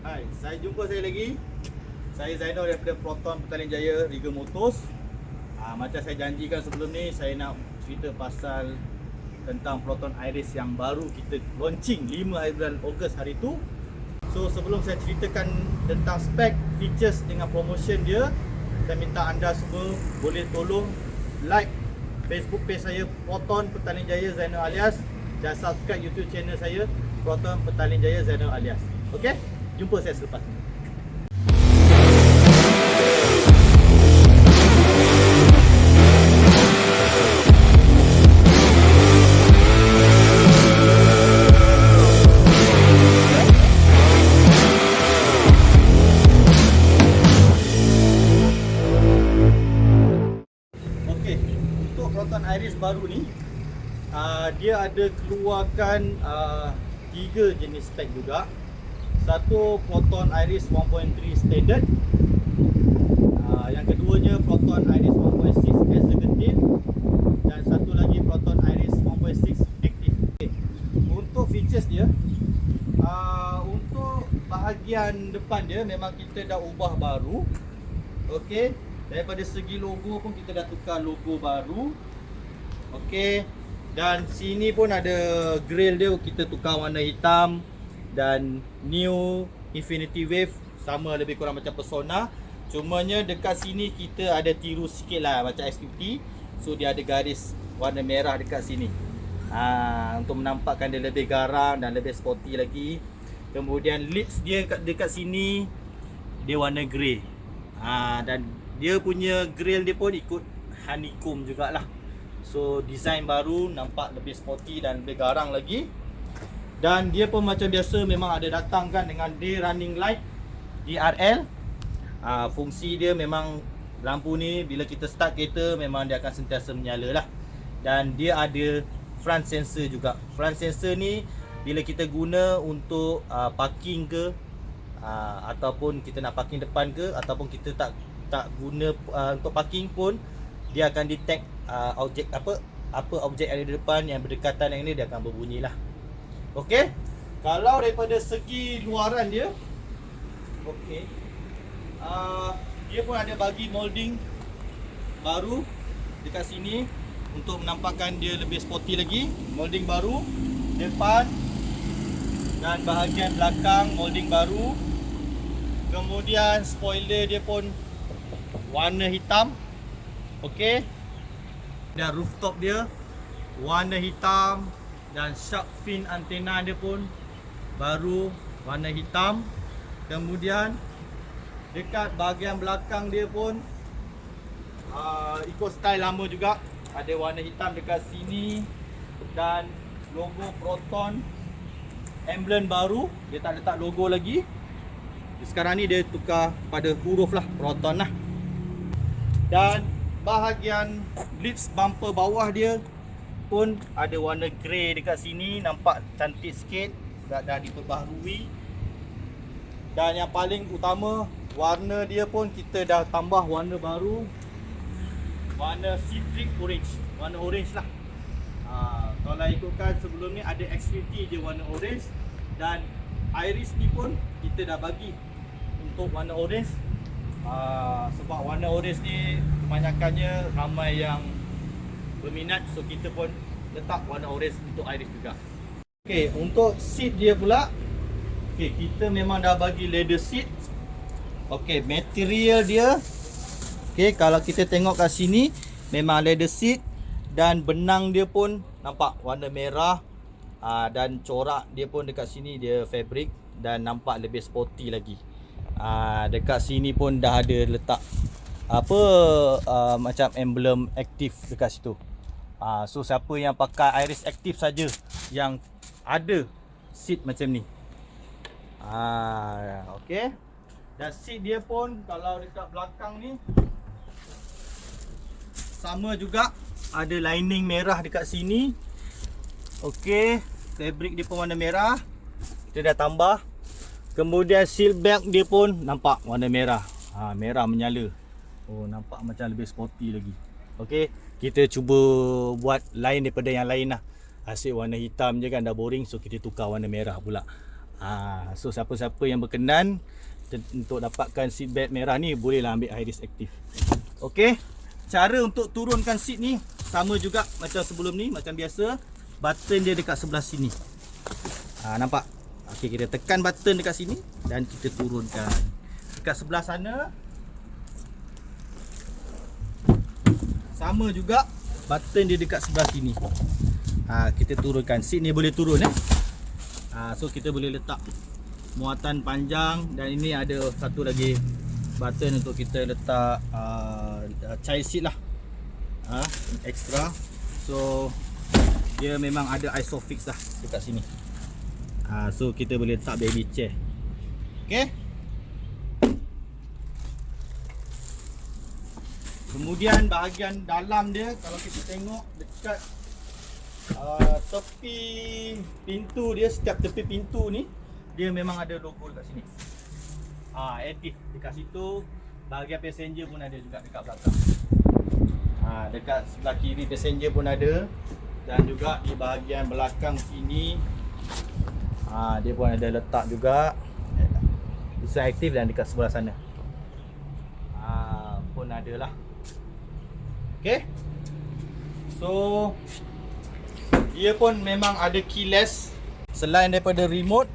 Hai, jumpa saya lagi. Saya Zainal daripada Proton Petaling Jaya Riga Motors. Macam saya janjikan sebelum ni, saya nak cerita pasal tentang Proton Iris yang baru kita launching 5 hari bulan Ogos hari tu. So sebelum saya ceritakan tentang spek, features dengan promotion dia, saya minta anda semua boleh tolong like Facebook page saya Proton Petaling Jaya Zainal Alias dan subscribe YouTube channel saya Proton Petaling Jaya Zainal Alias. Okey? Jumpa saya selepas ni. Okey, untuk Proton Iris baru ni, dia ada keluarkan 3 jenis spek juga. Satu Proton Iris 1.3 standard, yang keduanya Proton Iris 1.6 executive, dan satu lagi Proton Iris 1.6 active. Okay. Untuk features dia, untuk bahagian depan dia memang kita dah ubah baru. Okey, daripada segi logo pun kita dah tukar logo baru. Okey, dan sini pun ada grill dia kita tukar warna hitam. Dan new Infinity Wave sama lebih kurang macam Persona. Cumanya dekat sini kita ada tiru sikit lah macam S50. So dia ada garis warna merah dekat sini, untuk menampakkan dia lebih garang dan lebih sporty lagi. Kemudian lids dia dekat sini dia warna grey, dan dia punya grill dia pun ikut honeycomb jugalah. So design baru, nampak lebih sporty dan lebih garang lagi. Dan dia pun macam biasa memang ada datangkan dengan day running light DRL. Fungsi dia memang lampu ni bila kita start kereta memang dia akan sentiasa menyala lah. Dan dia ada front sensor juga. Front sensor ni bila kita guna untuk parking ke, ataupun kita nak parking depan ke, ataupun kita tak guna untuk parking pun, dia akan detect objek apa objek yang ada di depan yang berdekatan dengan ni, dia akan berbunyi lah. Okey, kalau daripada segi luaran dia, okey, dia pun ada bagi molding baru dekat sini untuk menampakkan dia lebih sporty lagi. Molding baru depan dan bahagian belakang molding baru. Kemudian spoiler dia pun warna hitam. Okey, dan rooftop dia warna hitam. Dan shark fin antena dia pun baru warna hitam. Kemudian dekat bahagian belakang dia pun ikut style lama juga, ada warna hitam dekat sini. Dan logo Proton, emblem baru, dia tak letak logo lagi. Sekarang ni dia tukar pada huruf lah, Proton lah. Dan bahagian lids bumper bawah dia pun ada warna grey dekat sini, nampak cantik sikit, dah diperbaharui. Dan yang paling utama, warna dia pun kita dah tambah warna baru, warna citric orange, warna orange lah. Kalau ikutkan sebelum ni ada X50 je warna orange, dan Iris ni pun kita dah bagi untuk warna orange. Sebab warna orange ni kebanyakannya ramai yang berminat, so kita pun letak warna orange untuk Iris juga. Okey, untuk seat dia pula, okey, kita memang dah bagi leather seat. Okey, material dia, okey, kalau kita tengok kat sini memang leather seat, dan benang dia pun nampak warna merah, dan corak dia pun dekat sini dia fabric dan nampak lebih sporty lagi. Dekat sini pun dah ada letak macam emblem aktif dekat situ. So siapa yang pakai Iris aktif saja yang ada seat macam ni. Okey. Dan seat dia pun kalau dekat belakang ni sama juga, ada lining merah dekat sini. Okey, fabric dia pun warna merah, kita dah tambah. Kemudian seal belt dia pun nampak warna merah, merah menyala. Oh, nampak macam lebih sporty lagi. Okey, kita cuba buat lain daripada yang lain lah. Asyik warna hitam je kan dah boring, so kita tukar warna merah pula. So siapa-siapa yang berkenan untuk dapatkan seat belt merah ni, bolehlah ambil Hiris Active. Okey. Cara untuk turunkan seat ni sama juga macam sebelum ni, macam biasa. Button dia dekat sebelah sini. Nampak? Okey, kita tekan button dekat sini dan kita turunkan. Dekat sebelah sana sama juga, button dia dekat sebelah sini. Kita turunkan. Seat ni boleh turun so kita boleh letak muatan panjang, dan ini ada satu lagi button untuk kita letak child seat lah, extra. So dia memang ada isofix lah dekat sini. So kita boleh letak baby chair. Okay. Kemudian bahagian dalam dia, kalau kita tengok dekat tepi pintu dia, setiap tepi pintu ni dia memang ada logo dekat sini. Active dekat situ. Bahagian passenger pun ada juga dekat belakang. Dekat sebelah kiri passenger pun ada, dan juga di bahagian belakang sini dia pun ada letak juga. Itu aktif, dan dekat sebelah sana pun ada lah. Okay. So dia pun memang ada keyless. Selain daripada remote,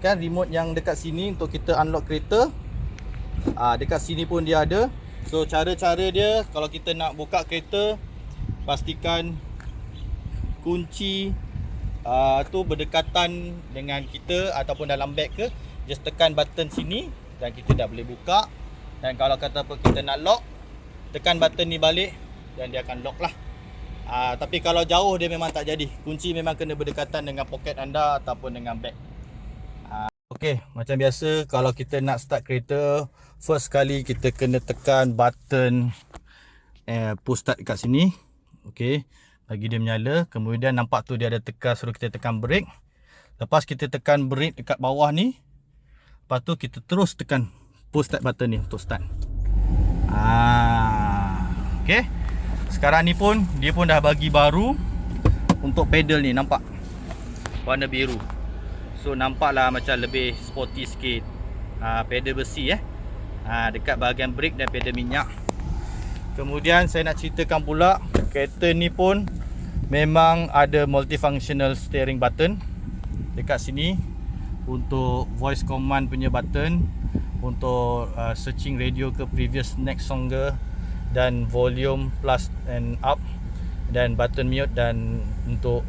kan remote yang dekat sini untuk kita unlock kereta, dekat sini pun dia ada. So cara-cara dia, kalau kita nak buka kereta, pastikan kunci tu berdekatan dengan kita ataupun dalam beg ke, just tekan button sini dan kita dah boleh buka. Dan kalau kata apa kita nak lock, tekan button ni balik dan dia akan lock lah. Tapi kalau jauh dia memang tak jadi. Kunci memang kena berdekatan dengan poket anda ataupun dengan beg. Okey, macam biasa kalau kita nak start kereta, first kali kita kena tekan button push start dekat sini. Okey, bagi dia menyala. Kemudian nampak tu dia ada tekan, suruh kita tekan brake. Lepas kita tekan brake dekat bawah ni, lepas tu kita terus tekan push start button ni untuk start. Okey. Sekarang ni pun dia pun dah bagi baru untuk pedal ni, nampak? Warna biru. So nampaklah macam lebih sporty sikit. Pedal besi dekat bahagian brake dan pedal minyak. Kemudian saya nak ceritakan pula, kereta ni pun memang ada multifunctional steering button dekat sini, untuk voice command punya button, untuk searching radio ke previous, next song ke, dan volume plus and up, dan button mute, dan untuk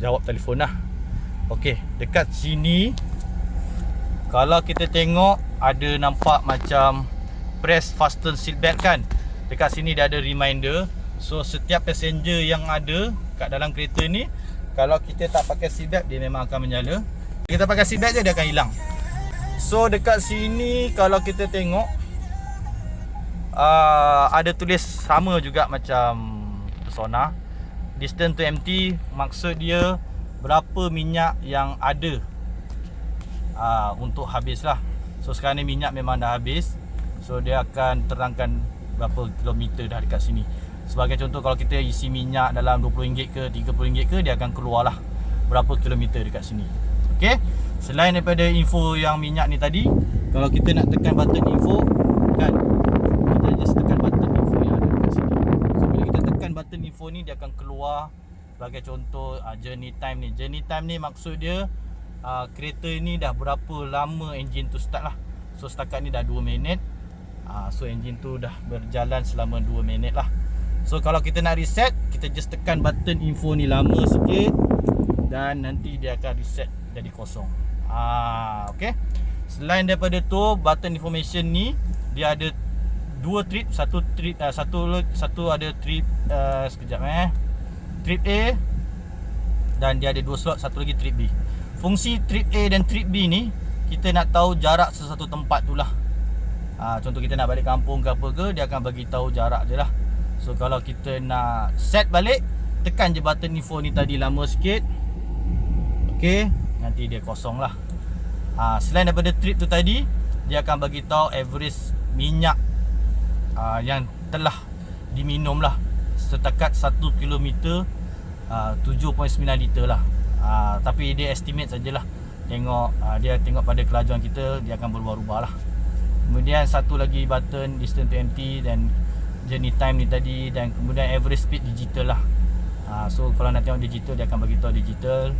jawab telefon lah. Okey, dekat sini kalau kita tengok ada nampak macam press fasten seatbelt kan. Dekat sini dia ada reminder. So setiap passenger yang ada kat dalam kereta ni, kalau kita tak pakai seatbelt, dia memang akan menyala. Kita pakai seatbelt je, dia akan hilang. So dekat sini kalau kita tengok ada tulis sama juga macam Persona, distance to empty. Maksud dia berapa minyak yang ada untuk habis lah. So sekarang ni minyak memang dah habis. So dia akan terangkan berapa kilometer dah dekat sini. Sebagai contoh, kalau kita isi minyak dalam RM20 ke RM30 ke, dia akan keluar lah berapa kilometer dekat sini. Okay. Selain daripada info yang minyak ni tadi, kalau kita nak tekan button info kan, kita just tekan button info yang ada dekat sini. So bila kita tekan button info ni, dia akan keluar. Sebagai contoh journey time ni. Journey time ni maksud dia kereta ni dah berapa lama engine tu start lah. So setakat ni dah 2 minit. So engine tu dah berjalan selama 2 minit lah. So kalau kita nak reset, kita just tekan button info ni lama sikit, dan nanti dia akan reset jadi kosong. Okay. Selain daripada tu, button information ni dia ada 2 trip. Satu ada trip sekejap trip A, dan dia ada 2 slot, satu lagi trip B. Fungsi trip A dan trip B ni, kita nak tahu jarak sesuatu tempat tu lah. Contoh kita nak balik kampung ke apa ke, dia akan bagi tahu jarak dia lah. So kalau kita nak set balik, tekan je button info ni tadi lama sikit. Okay, nanti dia kosong lah. Selain daripada trip tu tadi, dia akan bagi tahu average minyak yang telah diminum lah setakat 1 km 7.9 liter lah. Tapi dia estimate sajalah. dia tengok pada kelajuan kita, dia akan berubah-ubah lah. Kemudian satu lagi button distance to empty dan journey time ni tadi, dan kemudian average speed digital lah. So kalau nak tengok digital, dia akan bagi tahu digital.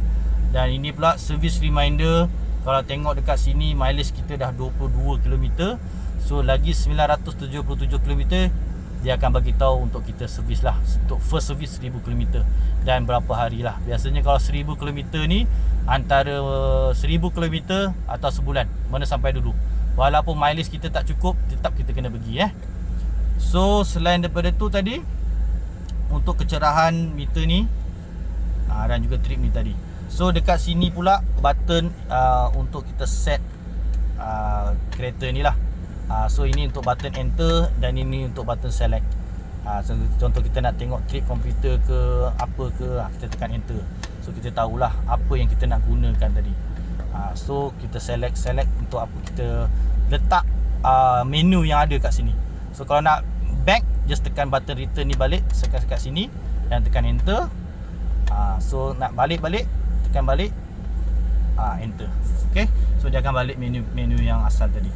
Dan ini pula service reminder. Kalau tengok dekat sini mileage kita dah 22 km. So lagi 977 km dia akan bagi tahu untuk kita servis lah. Untuk first service 1000 km dan berapa hari lah. Biasanya kalau 1000 km ni antara 1000 km atau sebulan, mana sampai dulu. Walaupun mileage kita tak cukup, tetap kita kena pergi So selain daripada tu tadi, untuk kecerahan meter ni dan juga trip ni tadi. So dekat sini pula button untuk kita set kereta ni lah. So ini untuk button enter dan ini untuk button select. So, contoh kita nak tengok trip komputer ke apa ke, kita tekan enter. So kita tahulah apa yang kita nak gunakan tadi. So kita select untuk apa, kita letak menu yang ada kat sini. So kalau nak back, just tekan button return ni balik, tekan kat sini dan tekan enter. So nak balik tekan balik, enter. Okay, so dia akan balik menu yang asal tadi.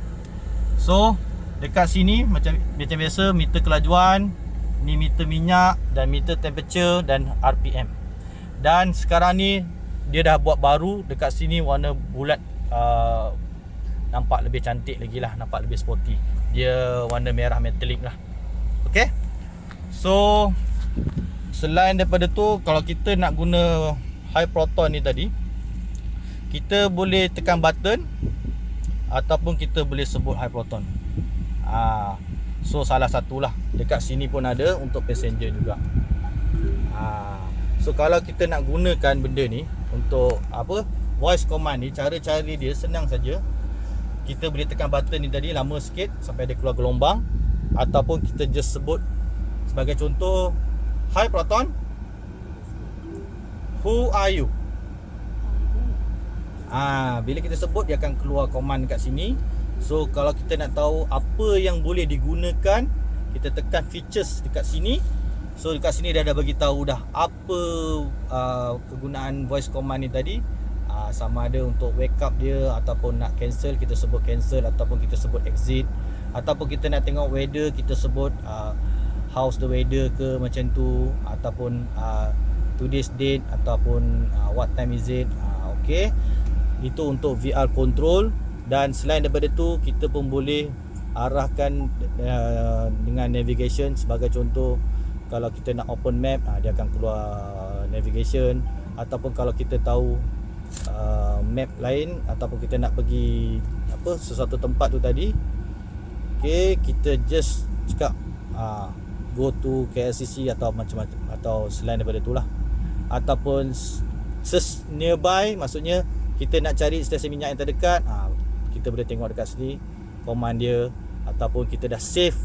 So dekat sini macam biasa, meter kelajuan, ni meter minyak dan meter temperature dan RPM. Dan sekarang ni dia dah buat baru dekat sini, warna bulat, nampak lebih cantik lagi lah, nampak lebih sporty. Dia warna merah metalik lah. Okay, so selain daripada tu, kalau kita nak guna high proton ni tadi, kita boleh tekan button ataupun kita boleh sebut high proton. So salah satulah. Dekat sini pun ada untuk passenger juga. So kalau kita nak gunakan benda ni untuk apa, voice command ni, cara-cara dia senang saja. Kita boleh tekan button ni tadi lama sikit sampai dia keluar gelombang, ataupun kita just sebut. Sebagai contoh, hi Proton, who are you? Bila kita sebut, dia akan keluar command kat sini. So kalau kita nak tahu apa yang boleh digunakan, kita tekan features dekat sini. So dekat sini dia dah bagi tahu dah apa kegunaan voice command ni tadi. Sama ada untuk wake up dia, ataupun nak cancel, kita sebut cancel, ataupun kita sebut exit, ataupun kita nak tengok weather, kita sebut how's the weather ke, macam tu, ataupun today's date, ataupun what time is it. Okay, itu untuk VR control. Dan selain daripada tu, kita pun boleh arahkan dengan navigation. Sebagai contoh, kalau kita nak open map, dia akan keluar navigation. Ataupun kalau kita tahu map lain, ataupun kita nak pergi sesuatu tempat tu tadi, okay, kita just cakap go to KLCC atau macam-macam, atau selain daripada tu lah. Ataupun nearby, maksudnya kita nak cari stesen minyak yang terdekat, kita boleh tengok dekat sini command dia. Ataupun kita dah save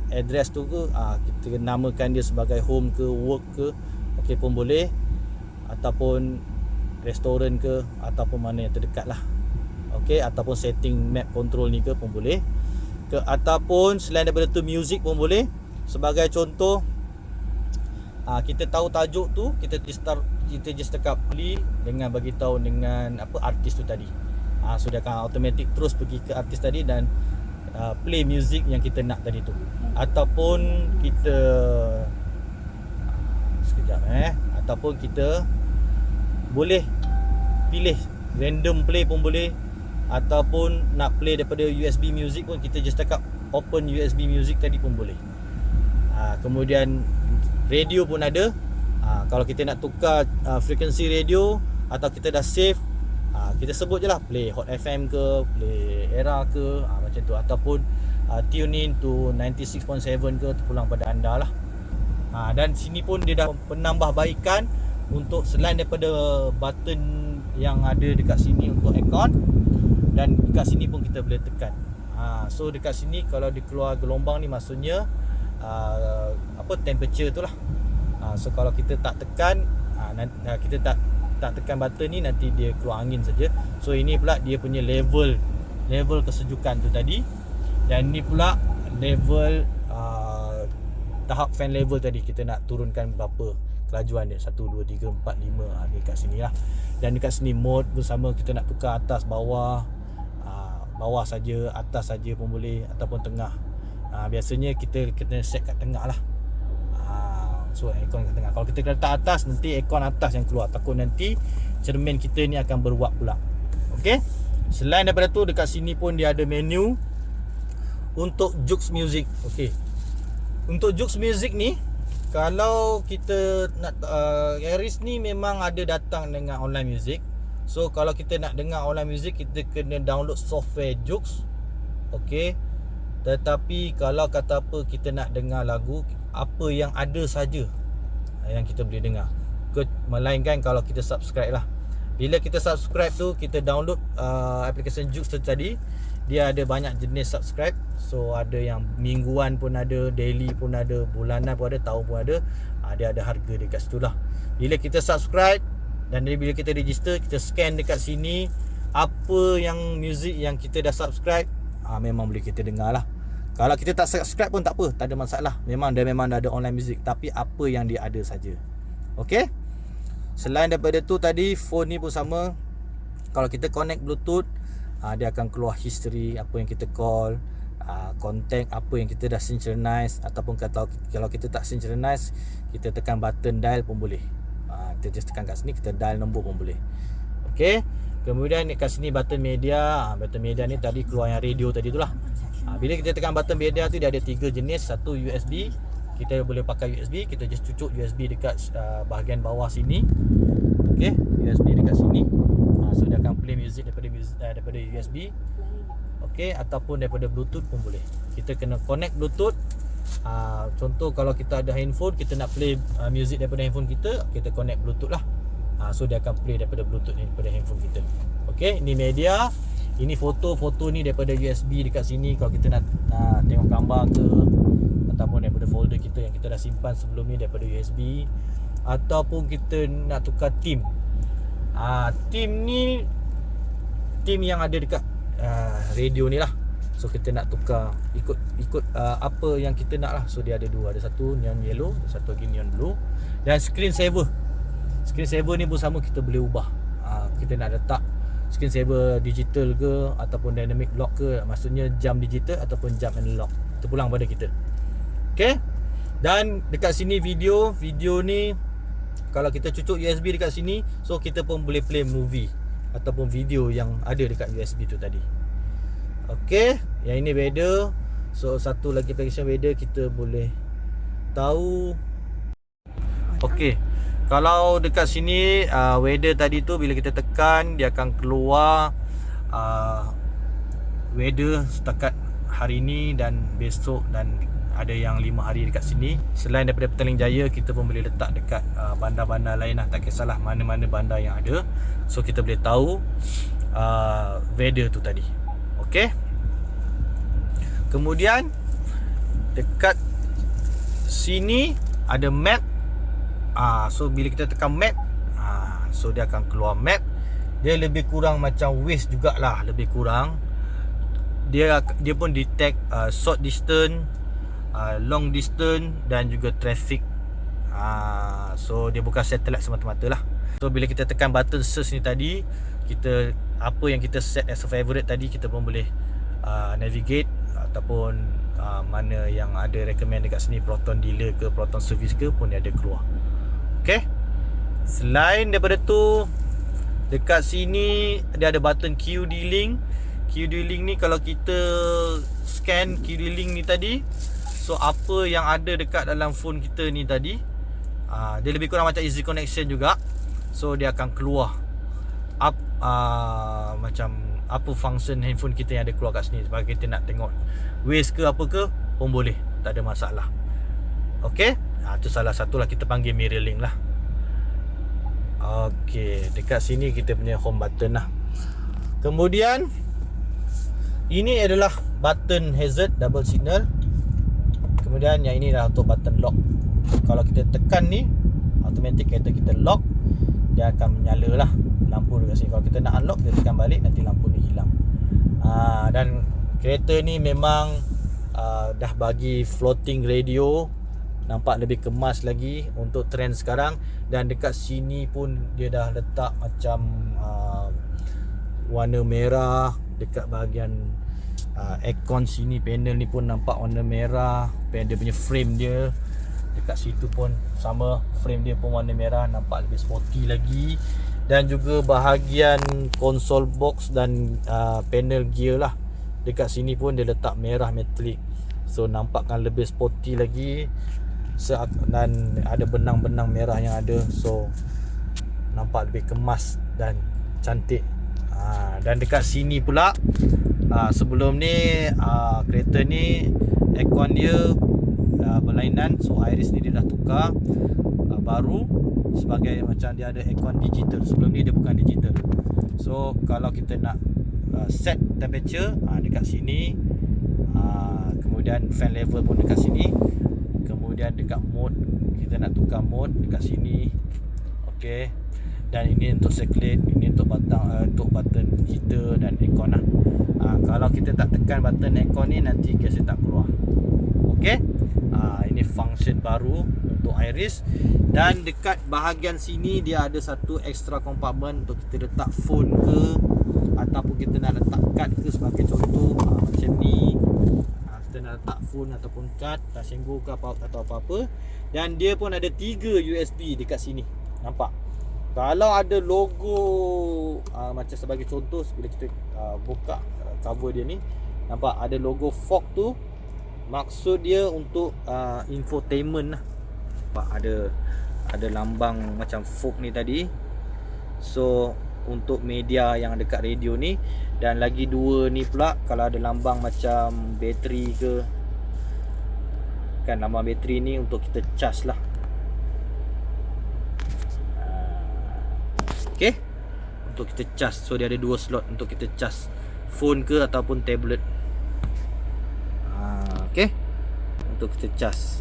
address tu ke, kita namakan dia sebagai home ke, work ke, okay, pun boleh. Ataupun restoran ke, ataupun mana yang terdekat lah. Okay, ataupun setting map control ni ke pun boleh ke. Ataupun selain daripada tu, music pun boleh. Sebagai contoh, kita tahu tajuk tu, kita just tekan play dengan bagi tahu dengan apa artis tu tadi. So dia akan automatic terus pergi ke artis tadi dan play music yang kita nak tadi tu. Ataupun kita sekejap ataupun kita boleh pilih random play pun boleh, ataupun nak play daripada USB music pun, kita just tekan open USB music tadi pun boleh. Kemudian radio pun ada. Kalau kita nak tukar frekuensi radio, atau kita dah save, kita sebut je lah play Hot FM ke, play Era ke, macam tu. Ataupun tune in to 96.7 ke, terpulang pada anda lah. Dan sini pun dia dah penambahbaikan untuk selain daripada button yang ada dekat sini untuk aircon, dan dekat sini pun kita boleh tekan. So dekat sini kalau dia keluar gelombang ni, maksudnya temperature tu lah. So kalau kita tak tekan, kita tak tekan button ni, nanti dia keluar angin saja. So ini pula dia punya level kesejukan tu tadi. Dan ni pula level tahap fan level tadi, kita nak turunkan berapa. kelajuan dia 1, 2, 3, 4, 5 dekat sini lah. Dan dekat sini mode bersama, kita nak tukar atas bawah, bawah saja, atas saja pun boleh, ataupun tengah. Biasanya kita set kat tengah lah. So aircon kat tengah. Kalau kita letak atas, nanti aircon atas yang keluar, takut nanti cermin kita ni akan beruap pula. Okey. Selain daripada tu, dekat sini pun dia ada menu untuk Joox Music. Okey. Untuk Joox Music ni, kalau kita nak Aris ni memang ada datang dengan online music. So kalau kita nak dengar online music, kita kena download software Joox. Okey. Tetapi kalau kata apa kita nak dengar lagu, apa yang ada saja yang kita boleh dengar, melainkan kalau kita subscribe lah. Bila kita subscribe tu, kita download aplikasi Joox tu tadi, dia ada banyak jenis subscribe. So ada yang mingguan pun ada, daily pun ada, bulanan pun ada, tahun pun ada. Dia ada harga dekat situ lah. Bila kita subscribe, dan bila kita register, kita scan dekat sini, apa yang music yang kita dah subscribe, memang boleh kita dengar lah. Kalau kita tak subscribe pun tak apa, tak ada masalah. Memang dah ada online music, tapi apa yang dia ada saja. Okey. Selain daripada tu tadi, phone ni pun sama. Kalau kita connect Bluetooth, dia akan keluar history apa yang kita call, contact apa yang kita dah synchronize, ataupun kalau kita tak synchronize, kita tekan button dial pun boleh. Kita just tekan kat sini, kita dial nombor pun boleh. Okey. Kemudian kat sini button media. Button media ni tadi keluar yang radio tadi tu lah. Bila kita tekan button media tu, dia ada 3 jenis. Satu USB, kita boleh pakai USB. Kita just cucuk USB dekat bahagian bawah sini. Okey, USB dekat sini. So dia akan play music daripada USB. Okey, ataupun daripada Bluetooth pun boleh. Kita kena connect Bluetooth. Contoh kalau kita ada handphone, kita nak play music daripada handphone kita, kita connect Bluetooth lah. So dia akan play daripada Bluetooth ni, daripada handphone kita. Okey, ini media. Ini foto ni daripada USB dekat sini. Kalau kita nak tengok gambar ke, ataupun daripada folder kita yang kita dah simpan sebelum ni daripada USB, ataupun kita nak tukar theme. Theme ni theme yang ada dekat radio ni lah. So kita nak tukar ikut apa yang kita nak lah. So dia ada dua, ada satu neon yellow, satu lagi neon blue. Dan screen saver ni pun sama, kita boleh ubah. Kita nak letak screen saver digital ke, ataupun dynamic lock ke, maksudnya jam digital ataupun jam analog, terpulang pada kita. Okey. Dan dekat sini video ni, kalau kita cucuk USB dekat sini, so kita pun boleh play movie ataupun video yang ada dekat USB tu tadi. Okey, yang ini weather. So satu lagi application weather, kita boleh tahu. Okey, kalau dekat sini weather tadi tu, bila kita tekan, dia akan keluar weather setakat hari ni dan besok, dan ada yang 5 hari dekat sini. Selain daripada Petaling Jaya, kita pun boleh letak dekat bandar-bandar lain lah. Tak kisahlah mana-mana bandar yang ada, so kita boleh tahu weather tu tadi. Okey. Kemudian dekat sini ada map. So bila kita tekan map, so dia akan keluar map. Dia lebih kurang macam Waze jugalah, lebih kurang. Dia pun detect short distance, long distance dan juga traffic. So dia bukan satellite semata-mata lah. So bila kita tekan button search ni tadi, kita apa yang kita set as a favorite tadi, kita pun boleh navigate, ataupun mana yang ada recommend dekat sini, Proton dealer ke, Proton service ke, pun dia ada keluar. Okay. Selain daripada tu, dekat sini dia ada button QD-Link. QD-Link ni kalau kita scan QD-Link ni tadi, so apa yang ada dekat dalam phone kita ni tadi, dia lebih kurang macam easy connection juga. So dia akan keluar macam apa function handphone kita yang ada keluar kat sini. Sebab kita nak tengok Waze ke apa ke pun boleh, tak ada masalah. Okay. Itu salah satu lah, kita panggil mirror link lah. Okay, dekat sini kita punya home button lah. Kemudian ini adalah button hazard double signal. Kemudian yang ini adalah untuk button lock. Kalau kita tekan ni, automatic kereta kita lock, dia akan menyala lah lampu dekat sini. Kalau kita nak unlock, kita tekan balik, nanti lampu ni hilang. Dan kereta ni memang dah bagi floating radio. nampak lebih kemas lagi untuk trend sekarang. Dan dekat sini pun dia dah letak macam warna merah dekat bahagian aircon sini. Panel ni pun nampak warna merah. Dia punya frame dia dekat situ pun sama, frame dia pun warna merah, nampak lebih sporty lagi. Dan juga bahagian console box dan panel gear lah, dekat sini pun dia letak merah metalik. So nampakkan lebih sporty lagi. Dan ada benang-benang merah yang ada, so nampak lebih kemas dan cantik. Dan dekat sini pula, sebelum ni kereta ni aircon dia berlainan. So Iris ni dia dah tukar baru sebagai macam dia ada aircon digital. Sebelum ni dia bukan digital. So kalau kita nak set temperature, dekat sini. Kemudian fan level pun dekat sini. Kemudian dekat mode, kita nak tukar mode dekat sini. Okey. Dan ini untuk circulate, ini untuk button heater dan aircon lah. Kalau kita tak tekan button aircon ni, nanti gas dia tak keluar. Okey. Ini function baru untuk Iris. Dan dekat bahagian sini dia ada satu extra compartment untuk kita letak phone ke, ataupun kita nak letak kad ke, sebagai contoh macam ni. Kita nak letak phone ataupun kad, Tashengo ke atau apa-apa. Dan dia pun ada 3 USB dekat sini. Nampak? Kalau ada logo macam sebagai contoh, bila kita buka cover dia ni, nampak ada logo Fog tu, maksud dia untuk infotainment lah. Nampak ada lambang macam Fog ni tadi. So untuk media yang dekat radio ni. Dan lagi 2 ni pula, kalau ada lambang macam bateri ke, kan lambang bateri ni untuk kita charge lah. Okay, untuk kita charge. So dia ada 2 slot untuk kita charge phone ke ataupun tablet. Okay, untuk kita charge.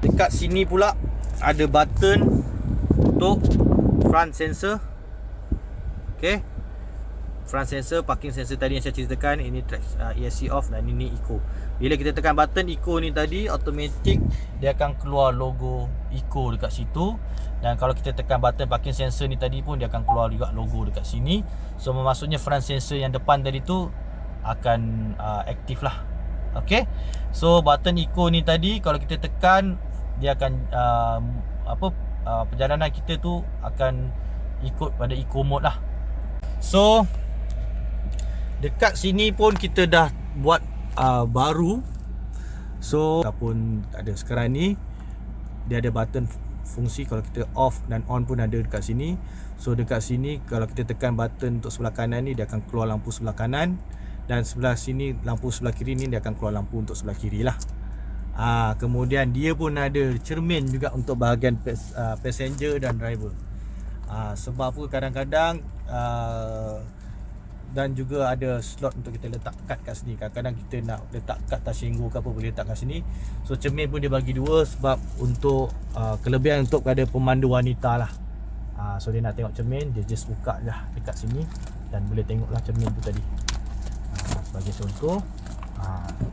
Dekat sini pula ada button untuk front sensor. Okay, front sensor, parking sensor tadi yang saya ceritakan. Ini track ESC off dan ini eco. Bila kita tekan button eco ni tadi, automatic dia akan keluar logo eco dekat situ. Dan kalau kita tekan button parking sensor ni tadi pun, dia akan keluar juga logo dekat sini. So maksudnya front sensor yang depan tadi tu akan aktif lah. Okay, so button eco ni tadi kalau kita tekan, dia akan perjalanan kita tu akan ikut pada eco mode lah. So dekat sini pun kita dah buat baru. So ataupun ada sekarang ni, dia ada button fungsi kalau kita off dan on pun ada dekat sini. So dekat sini kalau kita tekan button untuk sebelah kanan ni, dia akan keluar lampu sebelah kanan. Dan sebelah sini, lampu sebelah kiri ni, dia akan keluar lampu untuk sebelah kiri lah. Kemudian dia pun ada cermin juga untuk bahagian passenger dan driver. Sebab apa, kadang-kadang dan juga ada slot untuk kita letak kad kat sini. Kadang-kadang kita nak letak kad Tashengo ke apa, boleh letak kat sini. So cermin pun dia bagi 2 sebab untuk kelebihan untuk pada pemandu wanita lah. So dia nak tengok cermin, dia just buka je dekat sini dan boleh tengoklah cermin tu tadi. Sebagai contoh,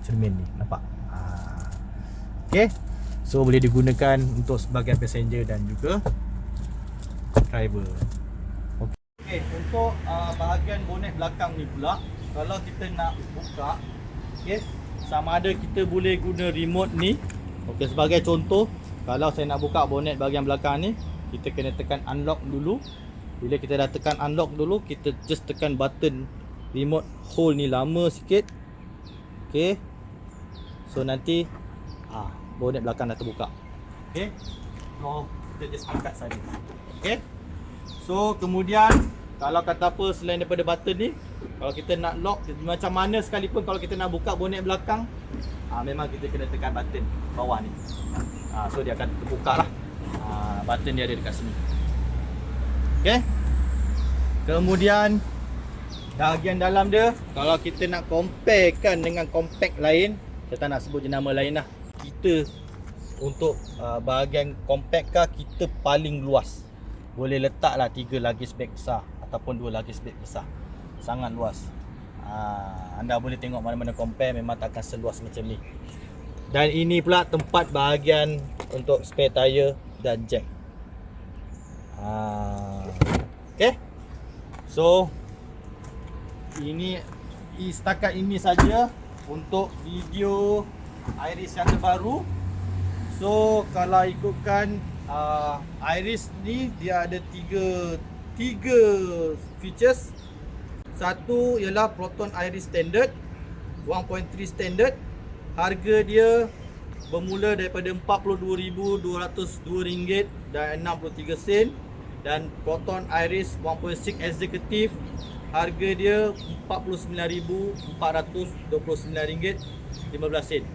cermin ni nampak. Okay, so boleh digunakan untuk sebagai passenger dan juga driver. Okay, untuk bahagian bonet belakang ni pula, kalau kita nak buka, okay, sama ada kita boleh guna remote ni. Okay, sebagai contoh, kalau saya nak buka bonet bahagian belakang ni, kita kena tekan unlock dulu. Bila kita dah tekan unlock dulu, kita just tekan button remote hold ni lama sikit. Okay, so nanti bonet belakang dah terbuka. Okay, so kita just angkat saja. Okay, so kemudian kalau kata apa, selain daripada button ni, kalau kita nak lock macam mana sekalipun, kalau kita nak buka bonet belakang, memang kita kena tekan button bawah ni. So dia akan terbuka lah. Button dia ada dekat sini. Okay, kemudian bahagian dalam dia, kalau kita nak comparekan dengan compact lain, saya tak nak sebut jenama lain lah, kita untuk bahagian compact car, kita paling luas. Boleh letak lah 3 luggage bag besar ataupun 2 luggage bag besar. Sangat luas. Anda boleh tengok mana-mana compare, memang takkan seluas macam ni. Dan ini pula tempat bahagian untuk spare tire dan jack. Okay. So ini setakat ini saja untuk video Iris yang terbaru. So kalau ikutkan Iris ni dia ada tiga features. Satu ialah Proton Iris Standard 1.3 standard. Harga dia bermula daripada RM42,202 dan 63 sen. Dan Proton Iris 1.6 Executive, harga dia RM49,429.15.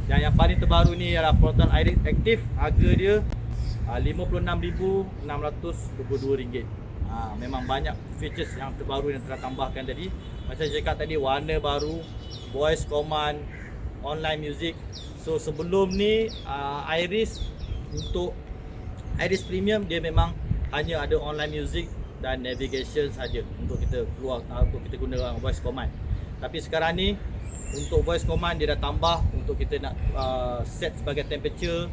Dan yang paling terbaru ni ialah Proton Iris Active, harga dia RM56,622. Memang banyak features yang terbaru yang telah tambahkan tadi. Macam saya cakap tadi, warna baru, voice command, online music. So sebelum ni Iris, untuk Iris Premium dia memang hanya ada online music dan navigation saja untuk kita keluar, untuk kita guna voice command. Tapi sekarang ni untuk voice command dia dah tambah untuk kita nak set sebagai temperature,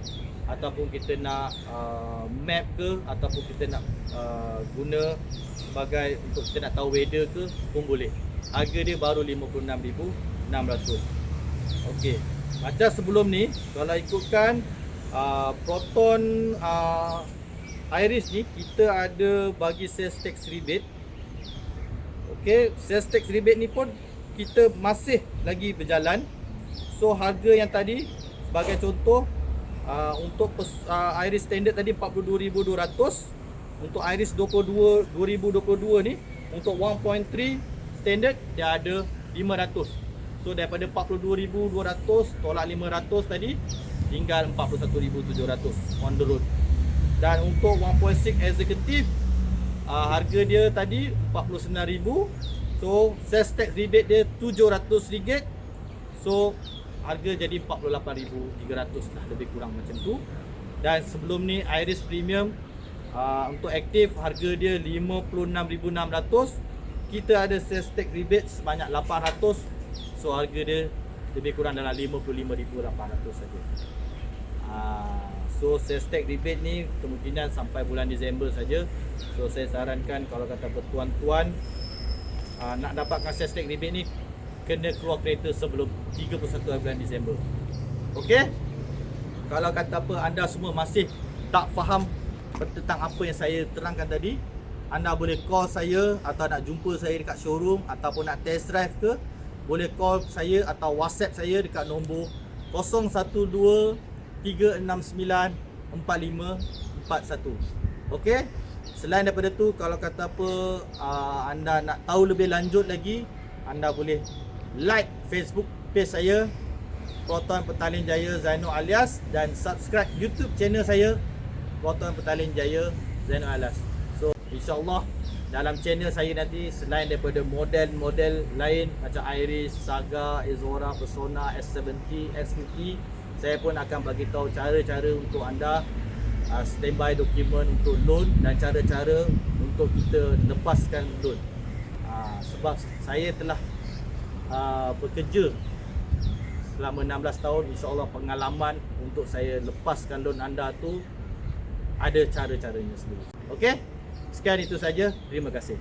ataupun kita nak map ke, ataupun kita nak guna sebagai untuk kita nak tahu weather ke pun boleh. Harga dia baru RM56,600. Okey. Macam sebelum ni kalau ikutkan Proton Iris ni, kita ada bagi sales tax rebate. Okey, sales tax rebate ni pun kita masih lagi berjalan. So harga yang tadi sebagai contoh, untuk Iris Standard tadi RM42,200. Untuk Iris 2022 ni, untuk 1.3 Standard dia ada RM500. So daripada RM42,200 tolak RM500 tadi, tinggal RM41,700 on the road. Dan untuk 1.6 Executive, harga dia tadi RM49,000. So sales tax rebate dia RM700. So harga jadi RM48,300 lah, lebih kurang macam tu. Dan sebelum ni Iris Premium, untuk aktif harga dia RM56,600. Kita ada sales tax rebate sebanyak RM800. So harga dia lebih kurang dalam RM55,800 saja. So sales tax rebate ni kemungkinan sampai bulan Disember saja. So saya sarankan kalau kata tuan-tuan nak dapatkan sales tax rebate ni, kena keluar kereta sebelum 31 bulan Disember. Okey? Kalau kata apa anda semua masih tak faham tentang apa yang saya terangkan tadi, anda boleh call saya atau nak jumpa saya dekat showroom, ataupun nak test drive ke, boleh call saya atau WhatsApp saya dekat nombor 012-369-4541. Okey? Selain daripada tu, kalau kata apa anda nak tahu lebih lanjut lagi, anda boleh like Facebook page saya Proton Petaling Jaya Zainul Alias, dan subscribe YouTube channel saya Proton Petaling Jaya Zainul Alias. So insyaAllah dalam channel saya nanti, selain daripada model-model lain macam Iris, Saga, Ezora, Persona, S70, S50, saya pun akan bagi tahu cara-cara untuk anda standby dokumen untuk loan dan cara-cara untuk kita lepaskan loan. Sebab saya telah bekerja selama 16 tahun, insyaAllah pengalaman untuk saya lepaskan loan anda tu ada cara-caranya sendiri. Okey? Sekian itu saja. Terima kasih.